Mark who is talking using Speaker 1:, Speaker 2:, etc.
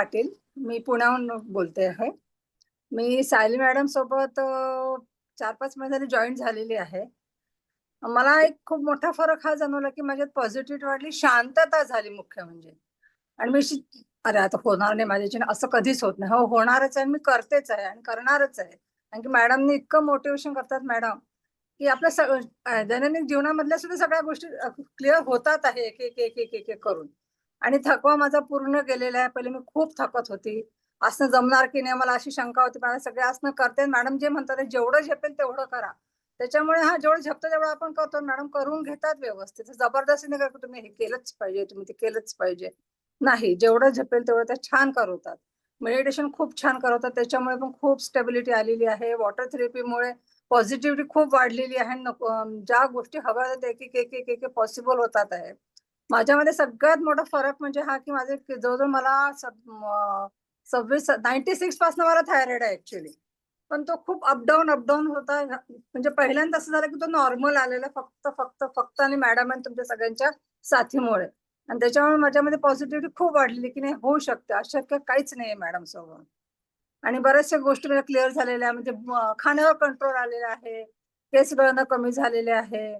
Speaker 1: पाटील. मी पुण्याहून बोलते आहे. मी सायली मॅडम सोबत 4-5 महिने झाले जॉईन झालेली आहे. मला एक खूप मोठा फरक हा जाणवला, की माझ्यात पॉझिटिव्हिटी वाढली, शांतता झाली मुख्य म्हणजे. आणि मी अरे आता होणार नाही माझ्याच्याने असं कधीच होत नाही. हो, होणारच आहे, मी करतेच आहे आणि करणारच आहे. कारण की मॅडमनी इतकं मोटिव्हेशन करतात मॅडम, की आपल्या दैनंदिन जीवनामधल्या सुद्धा सगळ्या गोष्टी क्लिअर होतात आहे एक करून. आणि थकवा माझा पूर्ण गेलेला आहे. पहिले मी खूप थकत होती. आसनं जमणार की नाही मला अशी शंका होती. पण सगळे आसनं करते. मॅडम जे म्हणतात ते जेवढं झेपेल तेवढं करा. त्याच्यामुळे जेवढं झेपतं तेवढं आपण करतो. मॅडम करून घेतात व्यवस्थित. जबरदस्तीने नाही करत तुम्ही हे केलंच पाहिजे, तुम्ही ते केलंच पाहिजे. नाही, जेवढं झेपेल तेवढं त्या छान करवतात. मेडिटेशन खूप छान करवतात. त्याच्यामुळे पण खूप स्टॅबिलिटी आलेली आहे. वॉटर थेरपीमुळे पॉझिटिव्हिटी खूप वाढलेली आहे. ज्या गोष्टी हव्या होत्या एक पॉसिबल होतात आहे. माझ्यामध्ये सगळ्यात मोठा फरक म्हणजे हा, की माझे जवळ-जवळ मला 96 पासून मला थायरॉइड आहे ॲक्चुअली. पण तो खूप अप-डाऊन होता. म्हणजे पहिल्यांदा असं झालं, की तो नॉर्मल आलेला फक्त आणि मॅडम आणि तुमच्या सगळ्यांच्या साथीमुळे. आणि त्याच्यामुळे माझ्यामध्ये पॉझिटिव्हिटी खूप वाढलेली, की नाही होऊ शकते. अशक्य काहीच नाहीये मॅडम सोबत. आणि बऱ्याचशा गोष्टी माझ्या क्लिअर झालेल्या म्हणजे खाण्यावर कंट्रोल आलेला आहे. केस गळणं कमी झालेले आहे.